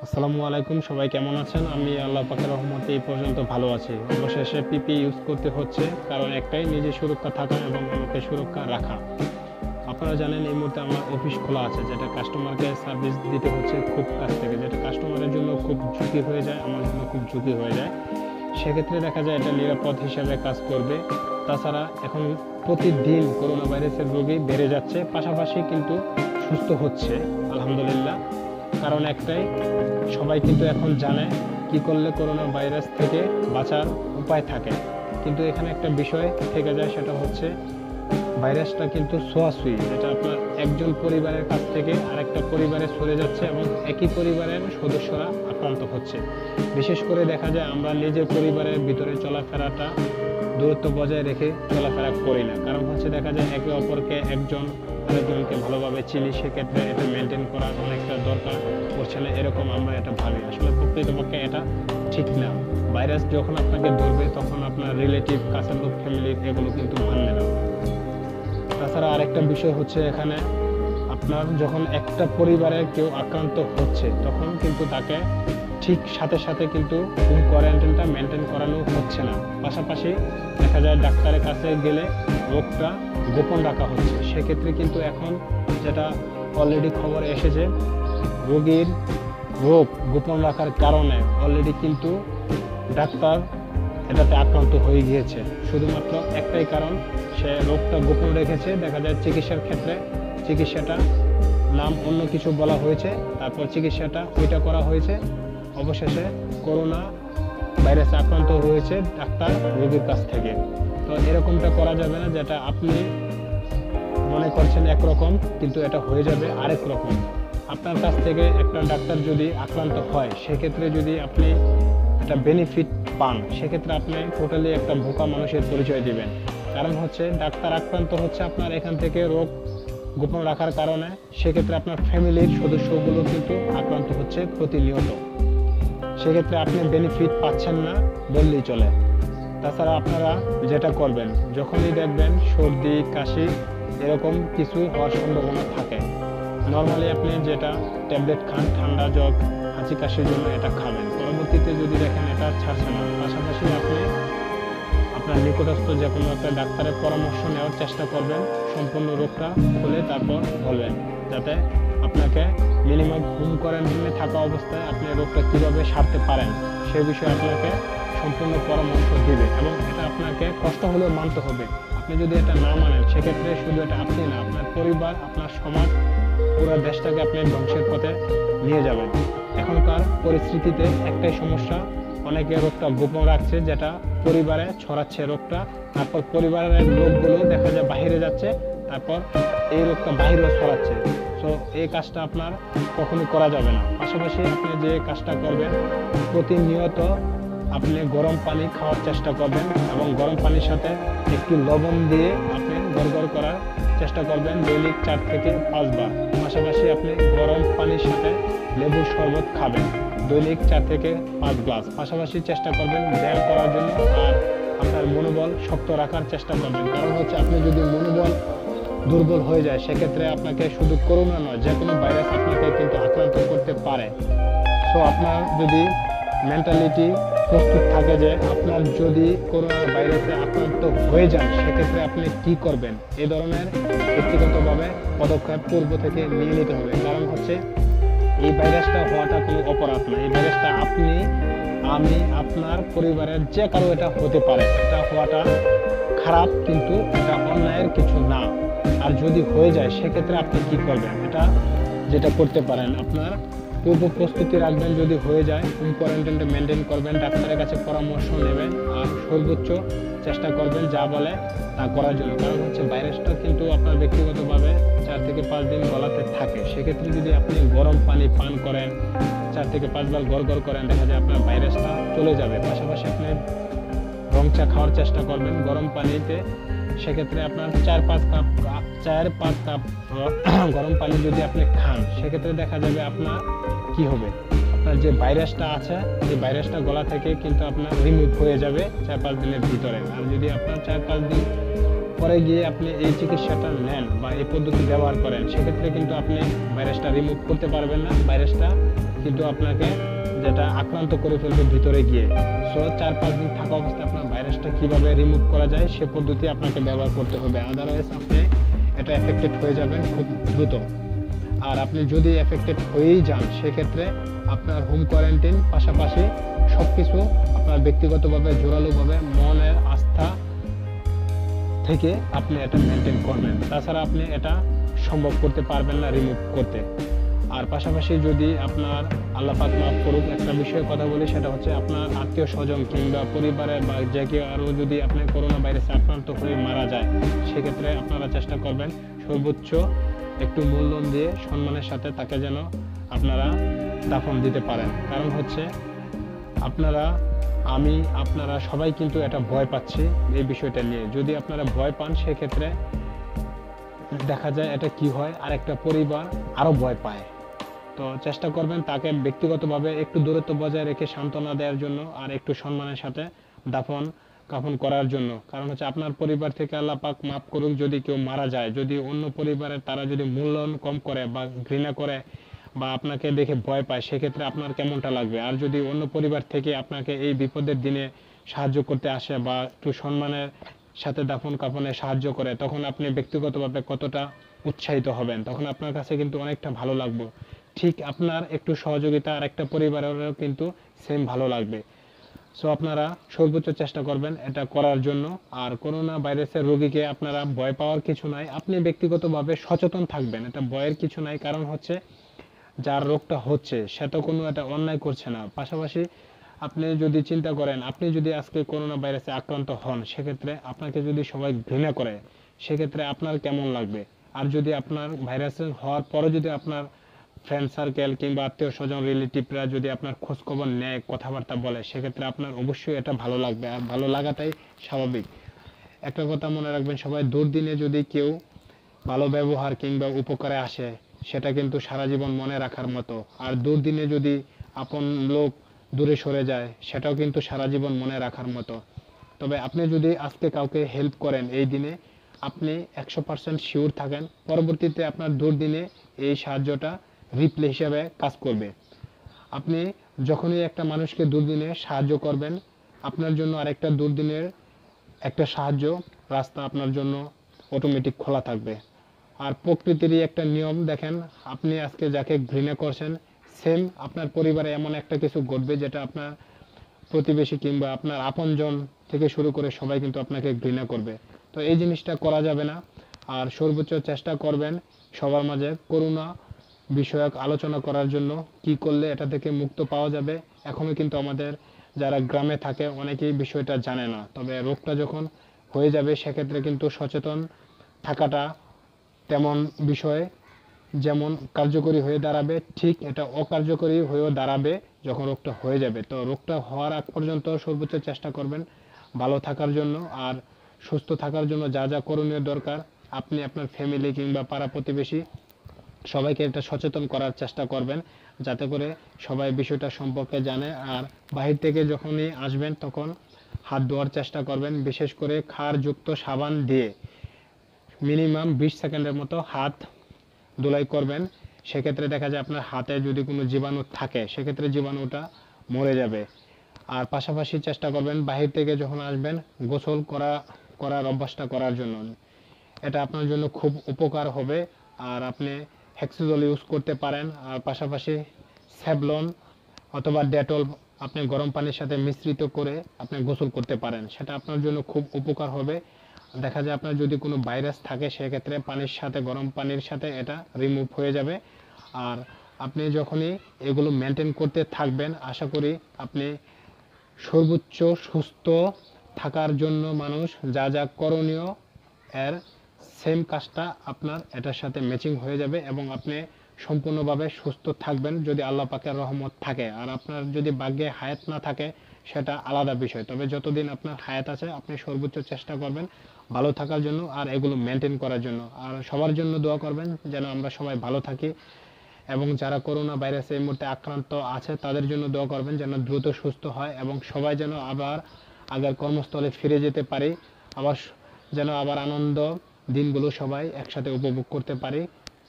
আসসালামু আলাইকুম, সবাই কেমন আছেন? আমি আল্লাহ পাকের রহমতে এই পর্যন্ত ভালো আছি। অবশেষে পিপি ইউজ করতে হচ্ছে, কারণ একটাই, নিজে সুরক্ষা থাকা এবং আমাকে সুরক্ষা রাখা। আপনারা জানেন এই মুহূর্তে আমার অফিস খোলা আছে, যেটা কাস্টমারকে সার্ভিস দিতে হচ্ছে খুব কাছ থেকে, যেটা কাস্টমারের জন্য খুব ঝুঁকি হয়ে যায়, আমার জন্য খুব ঝুঁকি হয়ে যায়। সেক্ষেত্রে দেখা যায় এটা নিরাপদ হিসাবে কাজ করবে। তাছাড়া এখন প্রতিদিন করোনা ভাইরাসের রোগী বেড়ে যাচ্ছে, পাশাপাশি কিন্তু সুস্থ হচ্ছে আলহামদুলিল্লাহ। কারণ একটাই, সবাই কিন্তু এখন জানে কি করলে করোনা ভাইরাস থেকে বাঁচার উপায় থাকে। কিন্তু এখানে একটা বিষয় থেকে যায়, সেটা হচ্ছে ভাইরাসটা কিন্তু ছোঁয়াছুঁয়ি, যেটা আপনার একজন পরিবারের কাছ থেকে আরেকটা পরিবারে ছড়ে যাচ্ছে এবং একই পরিবারের সদস্যরা আক্রান্ত হচ্ছে। বিশেষ করে দেখা যায় আমরা নিজের পরিবারের ভিতরে চলাফেরাটা দূরত্ব বজায় রেখে চলাফেরা করি না। কারণ হচ্ছে দেখা যায় একে অপরকে একজন আরেকজনকে ভালোভাবে চিনি, সেক্ষেত্রে এটা মেনটেন করার অনেকটা দরকার পড়ছে না, এরকম আমরা এটা ভাবি। আসলে প্রকৃতপক্ষে এটা ঠিক না। ভাইরাস যখন আপনাকে ধরবে তখন আপনার রিলেটিভ, কাছের লোক, ফ্যামিলির এগুলো কিন্তু মানবে না। তাছাড়া আরেকটা বিষয় হচ্ছে এখানে, আপনার যখন একটা পরিবারের কেউ আক্রান্ত হচ্ছে তখন কিন্তু তাকে ঠিক সাথে সাথে কিন্তু হোম কোয়ারেন্টাইনটা মেনটেন করানো হচ্ছে না। পাশাপাশি দেখা যায় ডাক্তারের কাছে গেলে রোগটা গোপন রাখা হচ্ছে। সেক্ষেত্রে কিন্তু এখন যেটা অলরেডি খবর এসেছে, রোগীর রোগ গোপন রাখার কারণে অলরেডি কিন্তু ডাক্তার এটাতে আক্রান্ত হয়ে গিয়েছে। শুধুমাত্র একটাই কারণ, সে রোগটা গোপন রেখেছে। দেখা যায় চিকিৎসার ক্ষেত্রে চিকিৎসাটা নাম অন্য কিছু বলা হয়েছে, তারপর চিকিৎসাটা ওইটা করা হয়েছে, অবশেষে করোনা ভাইরাসে আক্রান্ত হয়েছে ডাক্তার রোগীর কাছ থেকে। তো এরকমটা করা যাবে না, যেটা আপনি মনে করছেন একরকম কিন্তু এটা হয়ে যাবে আরেক রকম। আপনার কাছ থেকে একটা ডাক্তার যদি আক্রান্ত হয়, সেক্ষেত্রে যদি আপনি একটা বেনিফিট পান, সেক্ষেত্রে আপনি টোটালি একটা বোকা মানুষের পরিচয় দিবেন। কারণ হচ্ছে ডাক্তার আক্রান্ত হচ্ছে আপনার এখান থেকে রোগ গোপন রাখার কারণে, সেক্ষেত্রে আপনার ফ্যামিলির সদস্যগুলো কিন্তু আক্রান্ত হচ্ছে প্রতিনিয়ত। সেক্ষেত্রে আপনি বেনিফিট পাচ্ছেন না বললেই চলে। তাছাড়া আপনারা যেটা করবেন, যখনই দেখবেন সর্দি, কাশি এরকম কিছু হওয়ার সম্ভাবনা থাকে, নর্মালি আপনি যেটা ট্যাবলেট খান ঠান্ডা, জ্বর, হাঁচি, কাশির জন্য এটা খাবেন। পরবর্তীতে যদি দেখেন এটা ছাড়ছে না, পাশাপাশি আপনি আপনার নিকটস্থ যে কোনো একটা ডাক্তারের পরামর্শ নেওয়ার চেষ্টা করবেন। সম্পূর্ণ রোগটা খুলে তারপর বলবেন, যাতে আপনাকে মিনিমাম হোম কোয়ারেন্টাইনে থাকা অবস্থায় আপনি রোগটা কীভাবে সারতে পারেন সে বিষয়ে আপনাকে সম্পূর্ণ পরামর্শ দিবে। এবং এটা আপনাকে কষ্ট হলেও মানতে হবে। আপনি যদি এটা না মানেন, সেক্ষেত্রে শুধু এটা আপনি না, আপনার পরিবার, আপনার সমাজ, পুরো দেশটাকে আপনি ধ্বংসের পথে নিয়ে যাবেন। এখনকার পরিস্থিতিতে একটাই সমস্যা, অনেকে রোগটা গোপন রাখছে, যেটা পরিবারে ছড়াচ্ছে রোগটা, তারপর পরিবারের লোকগুলো দেখা যায় বাহিরে যাচ্ছে, তারপর এই রোগটা বাহিরেও ছড়াচ্ছে। সো এই কাজটা আপনার কখনোই করা যাবে না। পাশাপাশি আপনি যে কাজটা করবেন, প্রতিনিয়ত আপনি গরম পানি খাওয়ার চেষ্টা করবেন এবং গরম পানির সাথে একটু লবণ দিয়ে আপনি গড়গড় করার চেষ্টা করবেন দৈনিক 4 থেকে 5 বার। পাশাপাশি আপনি গরম পানির সাথে লেবুর শরবত খাবেন দৈনিক 4 থেকে 5 গ্লাস। পাশাপাশি চেষ্টা করবেন ব্যায়াম করার জন্য, আর আপনার মনোবল শক্ত রাখার চেষ্টা করবেন। কারণ হচ্ছে আপনি যদি মনোবল দুর্বল হয়ে যায়, সেক্ষেত্রে আপনাকে শুধু করোনা নয়, যে কোনো ভাইরাস আপনাকে কিন্তু আক্রান্ত করতে পারে। সো আপনার যদি মেন্টালিটি প্রস্তুত থাকে যে আপনার যদি করোনা ভাইরাসে আক্রান্ত হয়ে যান, সেক্ষেত্রে আপনি কি করবেন, এই ধরনের ব্যক্তিগতভাবে পদক্ষেপ পূর্ব থেকে নিয়ে নিতে হবে। কারণ হচ্ছে এই ভাইরাসটা হওয়াটা কোনো অপরাধ না। এই ভাইরাসটা আপনি, আমি, আপনার পরিবারের যে কারো এটা হতে পারে। এটা হওয়াটা খারাপ, কিন্তু এটা অন্যায়ের কিছু না। আর যদি হয়ে যায়, সেক্ষেত্রে আপনি কি করবেন, এটা যেটা করতে পারেন, আপনার পূর্ব প্রস্তুতি রাখবেন। যদি হয়ে যায়, হোম কোয়ারেন্টাইনটা মেনটেন করবেন, ডাক্তারের কাছে পরামর্শ নেবেন, আর সর্বোচ্চ চেষ্টা করবেন যা বলে তা করার জন্য। কারণ হচ্ছে ভাইরাসটা কিন্তু আপনার ব্যক্তিগতভাবে 4 থেকে 5 দিন গলাতে থাকে। সেক্ষেত্রে যদি আপনি গরম পানি পান করেন, 4 থেকে 5 বার গড়গড় করেন, দেখা যায় আপনার ভাইরাসটা চলে যাবে। পাশাপাশি আপনি রং চা খাওয়ার চেষ্টা করবেন গরম পানিতে। সেক্ষেত্রে আপনার 4-5 কাপ গরম পানি যদি আপনি খান, সেক্ষেত্রে দেখা যাবে আপনার কি হবে, আপনার যে ভাইরাসটা আছে, এই ভাইরাসটা গলা থেকে কিন্তু আপনার রিমুভ হয়ে যাবে 4-5 দিনের ভিতরে। আর যদি আপনার 4-5 দিন পরে গিয়ে আপনি এই চিকিৎসাটা নেন বা এই পদ্ধতি ব্যবহার করেন, সেক্ষেত্রে কিন্তু আপনি ভাইরাসটা রিমুভ করতে পারবেন না। ভাইরাসটা কিন্তু আপনাকে যেটা আক্রান্ত করে ফেলবে ভিতরে গিয়ে। সো 4-5 দিন থাকা অবস্থায় আপনার ভাইরাসটা কিভাবে রিমুভ করা যায় সে পদ্ধতি আপনাকে ব্যবহার করতে হবে, আদারওয়াইজ আপনি এটা এফেক্টেড হয়ে যাবেন খুব দ্রুত। আর আপনি যদি এফেক্টেড হয়েই যান সেক্ষেত্রে আপনার হোম কোয়ারেন্টাইন পাশাপাশি সব কিছু আপনার ব্যক্তিগতভাবে জোরালোভাবে মনের আস্থা থেকে আপনি এটা মেনটেন করবেন, তাছাড়া আপনি এটা সম্ভব করতে পারবেন না রিমুভ করতে। আর পাশাপাশি যদি আপনার আল্লাহ পাক মাফ করুক একটা বিষয়ে কথা বলি, সেটা হচ্ছে আপনার আত্মীয় স্বজন কিংবা পরিবারের বা যে কেউ আরও যদি আপনি করোনা ভাইরাসে আক্রান্ত হয়ে মারা যায় সেক্ষেত্রে আপনারা চেষ্টা করবেন সর্বোচ্চ একটু মূল্যায়ন দিয়ে সম্মানের সাথে তাকে যেন আপনারা দাফন দিতে পারেন। কারণ হচ্ছে আপনারা সবাই কিন্তু এটা ভয় পাচ্ছি এই বিষয়টা নিয়ে। যদি আপনারা ভয় পান সেক্ষেত্রে দেখা যায় এটা কি হয়, আরেকটা পরিবার আরও ভয় পায়। তো চেষ্টা করবেন তাকে ব্যক্তিগতভাবে একটু দূরত্ব বজায় রেখে সান্ত্বনা দেওয়ার জন্য আর একটু সম্মানের সাথে দাফন কাফন করার জন্য। কারণ হচ্ছে আপনার পরিবার থেকে আল্লাহ পাক মাফ করুক যদি কেউ মারা যায়, যদি অন্য পরিবারের তারা যদি মূল্যায়ন কম করে বা ঘৃণা করে বা আপনাকে দেখে ভয় পায় সেক্ষেত্রে আপনার কেমনটা লাগবে। আর যদি অন্য পরিবার থেকে আপনাকে এই বিপদের দিনে সাহায্য করতে আসে বা একটু সম্মানের সাথে দাফন কাফনে সাহায্য করে, তখন আপনি ব্যক্তিগতভাবে কতটা উৎসাহিত হবেন, তখন আপনার কাছে কিন্তু অনেকটা ভালো লাগবে। ঠিক আপনার একটু সহযোগিতা আর একটা পরিবারেরও কিন্তু সেম ভালো লাগবে। সো আপনারা সর্বোচ্চ চেষ্টা করবেন এটা করার জন্য। আর করোনা ভাইরাসের রোগীকে আপনারা ভয় পাওয়ার কিছু নাই, আপনি ব্যক্তিগতভাবে সচেতন থাকবেন, এটা ভয়ের কিছু নাই। কারণ হচ্ছে যার রোগটা হচ্ছে সে তো কোনো একটা অন্যায় করছে না। পাশাপাশি আপনি যদি চিন্তা করেন, আপনি যদি আজকে করোনা ভাইরাসে আক্রান্ত হন সেক্ষেত্রে আপনাকে যদি সবাই ঘৃণা করে সেক্ষেত্রে আপনার কেমন লাগবে। আর যদি আপনার ভাইরাসে হওয়ার পরে যদি আপনার ফ্রেন্ড সার্কেল কিংবা আত্মীয় স্বজন রিলেটিভরা যদি আপনার খোঁজখবর নেয় কথাবার্তা বলে সেক্ষেত্রে আপনার অবশ্যই এটা ভালো লাগবে, আর ভালো লাগাটাই স্বাভাবিক। একটা কথা মনে রাখবেন, সবাই দুর্দিনে যদি কেউ ভালো ব্যবহার কিংবা উপকারে আসে সেটা কিন্তু সারা জীবন মনে রাখার মতো। আর দুর্দিনে যদি আপন লোক দূরে সরে যায় সেটাও কিন্তু সারা জীবন মনে রাখার মতো। তবে আপনি যদি আজকে কাউকে হেল্প করেন এই দিনে, আপনি 100% শিওর থাকেন পরবর্তীতে আপনার দুর্দিনে এই সাহায্যটা রিপ্লে হিসাবে কাজ করবে। আপনি যখনই একটা মানুষকে দুর্দিনে সাহায্য করবেন আপনার জন্য আরেকটা দুর্দিনের একটা সাহায্য রাস্তা আপনার জন্য অটোমেটিক খোলা থাকবে। আর প্রকৃতিরই একটা নিয়ম দেখেন, আপনি আজকে যাকে ঘৃণা করছেন সেম আপনার পরিবারে এমন একটা কিছু ঘটবে যেটা আপনার প্রতিবেশী কিংবা আপনার আপনজন থেকে শুরু করে সবাই কিন্তু আপনাকে ঘৃণা করবে। তো এই জিনিসটা করা যাবে না। আর সর্বোচ্চ চেষ্টা করবেন সবার মাঝে করোনা বিষয়ক আলোচনা করার জন্য, কি করলে এটা থেকে মুক্ত পাওয়া যাবে। এখনো কিন্তু আমাদের যারা গ্রামে থাকে অনেকেই বিষয়টা জানে না। তবে রোগটা যখন হয়ে যাবে সেক্ষেত্রে কিন্তু সচেতন থাকাটা তেমন বিষয়ে যেমন কার্যকরী হয়ে দাঁড়াবে, ঠিক এটা অকার্যকরী হয়েও দাঁড়াবে যখন রোগটা হয়ে যাবে। তো রোগটা হওয়ার আগ পর্যন্ত সর্বোচ্চ চেষ্টা করবেন ভালো থাকার জন্য। আর সুস্থ থাকার জন্য যা যা করণীয় দরকার আপনি আপনার ফ্যামিলি কিংবা পাড়া প্রতিবেশী সবাইকে এটা সচেতন করার চেষ্টা করবেন যাতে করে সবাই বিষয়টা সম্পর্কে জানে। আর বাহির থেকে যখনই আসবেন তখন হাত ধোয়ার চেষ্টা করবেন, বিশেষ করে ক্ষারযুক্ত সাবান দিয়ে মিনিমাম 20 সেকেন্ডের মতো হাত ধুলাই করবেন। সেক্ষেত্রে দেখা যায় আপনার হাতে যদি কোনো জীবাণু থাকে সেক্ষেত্রে জীবাণুটা মরে যাবে। আর পাশাপাশি চেষ্টা করবেন বাহির থেকে যখন আসবেন গোসল করার অভ্যাসটা করার জন্য, এটা আপনার জন্য খুব উপকার হবে। আর আপনি হেক্সিজল ইউজ করতে পারেন। আর পাশাপাশি স্যাভলন অথবা ডেটল আপনি গরম পানির সাথে মিশ্রিত করে আপনি গোসল করতে পারেন, সেটা আপনার জন্য খুব উপকার হবে। দেখা যায় আপনার যদি কোনো ভাইরাস থাকে সেক্ষেত্রে পানির সাথে গরম পানির সাথে এটা রিমুভ হয়ে যাবে। আর আপনি যখনই এগুলো মেনটেন করতে থাকবেন আশা করি আপনি সর্বোচ্চ সুস্থ থাকার জন্য মানুষ যা যা করণীয় এর সেম কাজটা আপনার এটার সাথে ম্যাচিং হয়ে যাবে এবং আপনি সম্পূর্ণভাবে সুস্থ থাকবেন যদি আল্লাহ পাকের রহমত থাকে। আর আপনার যদি ভাগ্যে হায়াত না থাকে সেটা আলাদা বিষয়, তবে যতদিন আপনার হায়াত আছে আপনি সর্বোচ্চ চেষ্টা করবেন ভালো থাকার জন্য আর এগুলো মেনটেন করার জন্য। আর সবার জন্য দোয়া করবেন যেন আমরা সবাই ভালো থাকি এবং যারা করোনা ভাইরাসে এই মুহূর্তে আক্রান্ত আছে তাদের জন্য দোয়া করবেন যেন দ্রুত সুস্থ হয় এবং সবাই যেন আবার আগের কর্মস্থলে ফিরে যেতে পারি, যেন আবার আনন্দ দিনগুলো সবাই একসাথে উপভোগ করতে পারি।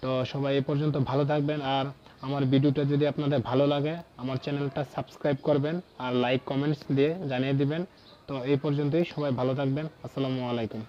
তো সবাই এ পর্যন্ত ভালো থাকবেন। আর আমার ভিডিওটা যদি আপনাদের ভালো লাগে আমার চ্যানেলটা সাবস্ক্রাইব করবেন আর লাইক কমেন্টস দিয়ে জানিয়ে দিবেন। তো এই পর্যন্তই, সবাই ভালো থাকবেন। আসসালামু আলাইকুম।